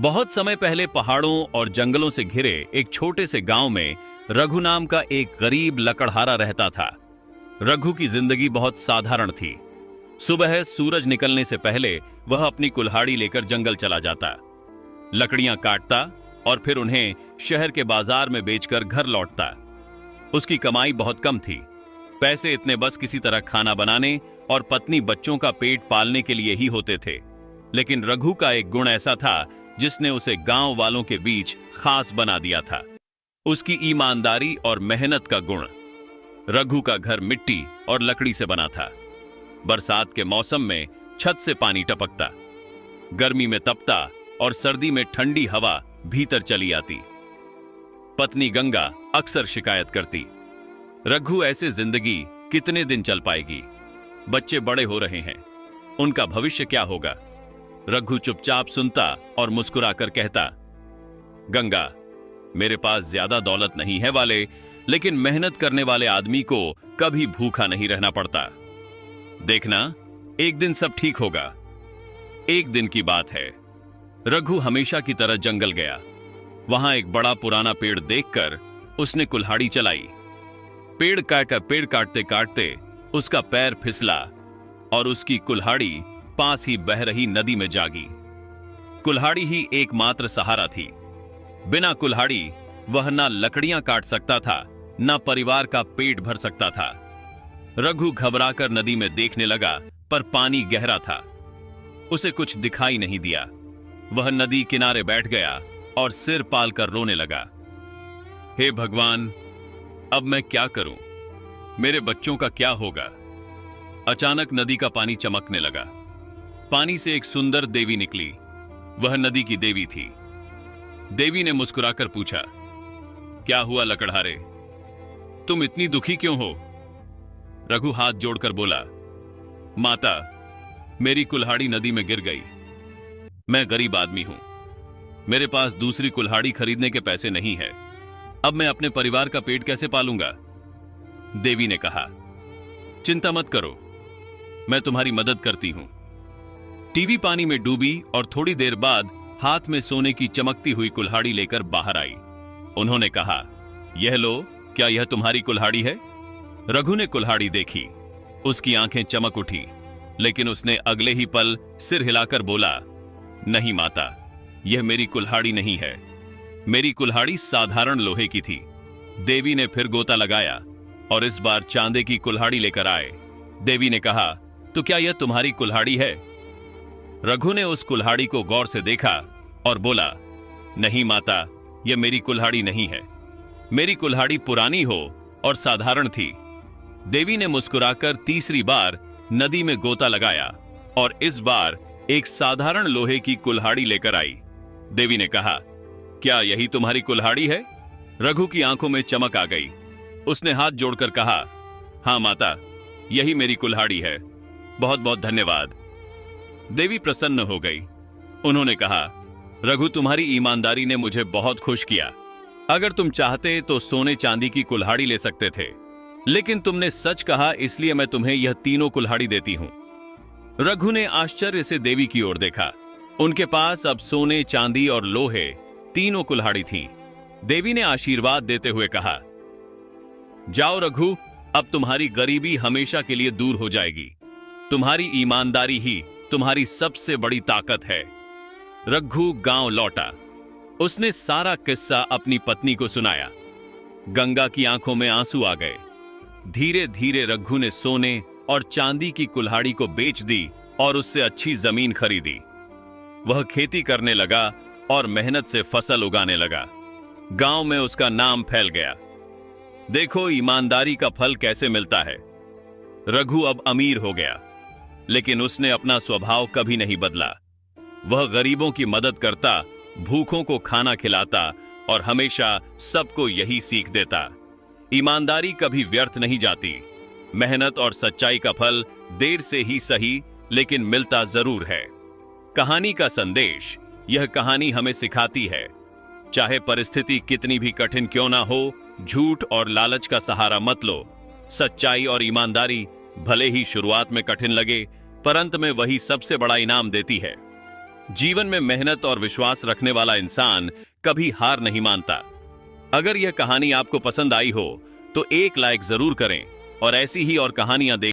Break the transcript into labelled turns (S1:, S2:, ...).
S1: बहुत समय पहले पहाड़ों और जंगलों से घिरे एक छोटे से गांव में रघु नाम का एक गरीब लकड़हारा रहता था। रघु की जिंदगी बहुत साधारण थी। सुबह सूरज निकलने से पहले वह अपनी कुल्हाड़ी लेकर जंगल चला जाता, लकड़ियां काटता और फिर उन्हें शहर के बाजार में बेचकर घर लौटता। उसकी कमाई बहुत कम थी, पैसे इतने बस किसी तरह खाना बनाने और पत्नी बच्चों का पेट पालने के लिए ही होते थे। लेकिन रघु का एक गुण ऐसा था जिसने उसे गांव वालों के बीच खास बना दिया था, उसकी ईमानदारी और मेहनत का गुण। रघु का घर मिट्टी और लकड़ी से बना था। बरसात के मौसम में छत से पानी टपकता, गर्मी में तपता और सर्दी में ठंडी हवा भीतर चली आती। पत्नी गंगा अक्सर शिकायत करती, रघु ऐसे जिंदगी कितने दिन चल पाएगी, बच्चे बड़े हो रहे हैं, उनका भविष्य क्या होगा। रघु चुपचाप सुनता और मुस्कुराकर कहता, गंगा, मेरे पास ज्यादा दौलत नहीं है वाले, लेकिन मेहनत करने वाले आदमी को कभी भूखा नहीं रहना पड़ता। देखना, एक दिन सब ठीक होगा। एक दिन की बात है, रघु हमेशा की तरह जंगल गया। वहां एक बड़ा पुराना पेड़ देखकर उसने कुल्हाड़ी चलाई। पेड़ काटते काटते उसका पैर फिसला और उसकी कुल्हाड़ी पास ही बह रही नदी में जागी। कुल्हाड़ी ही एकमात्र सहारा थी। बिना कुल्हाड़ी वह ना लकड़ियां काट सकता था, ना परिवार का पेट भर सकता था। रघु घबराकर नदी में देखने लगा, पर पानी गहरा था, उसे कुछ दिखाई नहीं दिया। वह नदी किनारे बैठ गया और सिर पालकर रोने लगा। हे भगवान, अब मैं क्या करूं? मेरे बच्चों का क्या होगा? अचानक नदी का पानी चमकने लगा। पानी से एक सुंदर देवी निकली। वह नदी की देवी थी। देवी ने मुस्कुराकर पूछा, क्या हुआ लकड़हारे, तुम इतनी दुखी क्यों हो? रघु हाथ जोड़कर बोला, माता, मेरी कुल्हाड़ी नदी में गिर गई। मैं गरीब आदमी हूं, मेरे पास दूसरी कुल्हाड़ी खरीदने के पैसे नहीं है। अब मैं अपने परिवार का पेट कैसे पालूंगा? देवी ने कहा, चिंता मत करो, मैं तुम्हारी मदद करती हूं। टीवी पानी में डूबी और थोड़ी देर बाद हाथ में सोने की चमकती हुई कुल्हाड़ी लेकर बाहर आई। उन्होंने कहा, यह लो, क्या यह तुम्हारी कुल्हाड़ी है? रघु ने कुल्हाड़ी देखी, उसकी आंखें चमक उठी, लेकिन उसने अगले ही पल सिर हिलाकर बोला, नहीं माता, यह मेरी कुल्हाड़ी नहीं है। मेरी कुल्हाड़ी साधारण लोहे की थी। देवी ने फिर गोता लगाया और इस बार चांदी की कुल्हाड़ी लेकर आए। देवी ने कहा, तो क्या यह तुम्हारी कुल्हाड़ी है? रघु ने उस कुल्हाड़ी को गौर से देखा और बोला, नहीं माता, यह मेरी कुल्हाड़ी नहीं है। मेरी कुल्हाड़ी पुरानी हो और साधारण थी। देवी ने मुस्कुराकर तीसरी बार नदी में गोता लगाया और इस बार एक साधारण लोहे की कुल्हाड़ी लेकर आई। देवी ने कहा, क्या यही तुम्हारी कुल्हाड़ी है? रघु की आंखों में चमक आ गई। उसने हाथ जोड़कर कहा, हां माता, यही मेरी कुल्हाड़ी है, बहुत बहुत धन्यवाद। देवी प्रसन्न हो गई। उन्होंने कहा, रघु, तुम्हारी ईमानदारी ने मुझे बहुत खुश किया। अगर तुम चाहते तो सोने चांदी की कुल्हाड़ी ले सकते थे, लेकिन तुमने सच कहा, इसलिए मैं तुम्हें यह तीनों कुल्हाड़ी देती हूं। रघु ने आश्चर्य से देवी की ओर देखा। उनके पास अब सोने, चांदी और लोहे तीनों कुल्हाड़ी थीं। देवी ने आशीर्वाद देते हुए कहा, जाओ रघु, अब तुम्हारी गरीबी हमेशा के लिए दूर हो जाएगी। तुम्हारी ईमानदारी ही तुम्हारी सबसे बड़ी ताकत है। रघु गांव लौटा। उसने सारा किस्सा अपनी पत्नी को सुनाया। गंगा की आंखों में आंसू आ गए। धीरे धीरे रघु ने सोने और चांदी की कुल्हाड़ी को बेच दी और उससे अच्छी जमीन खरीदी। वह खेती करने लगा और मेहनत से फसल उगाने लगा। गांव में उसका नाम फैल गया। देखो ईमानदारी का फल कैसे मिलता है। रघु अब अमीर हो गया, लेकिन उसने अपना स्वभाव कभी नहीं बदला। वह गरीबों की मदद करता, भूखों को खाना खिलाता और हमेशा सबको यही सीख देता, ईमानदारी कभी व्यर्थ नहीं जाती। मेहनत और सच्चाई का फल देर से ही सही, लेकिन मिलता जरूर है। कहानी का संदेश, यह कहानी हमें सिखाती है, चाहे परिस्थिति कितनी भी कठिन क्यों ना हो, झूठ और लालच का सहारा मत लो। सच्चाई और ईमानदारी भले ही शुरुआत में कठिन लगे, पर अंत में वही सबसे बड़ा इनाम देती है। जीवन में मेहनत और विश्वास रखने वाला इंसान कभी हार नहीं मानता। अगर यह कहानी आपको पसंद आई हो तो एक लाइक जरूर करें और ऐसी ही और कहानियां देख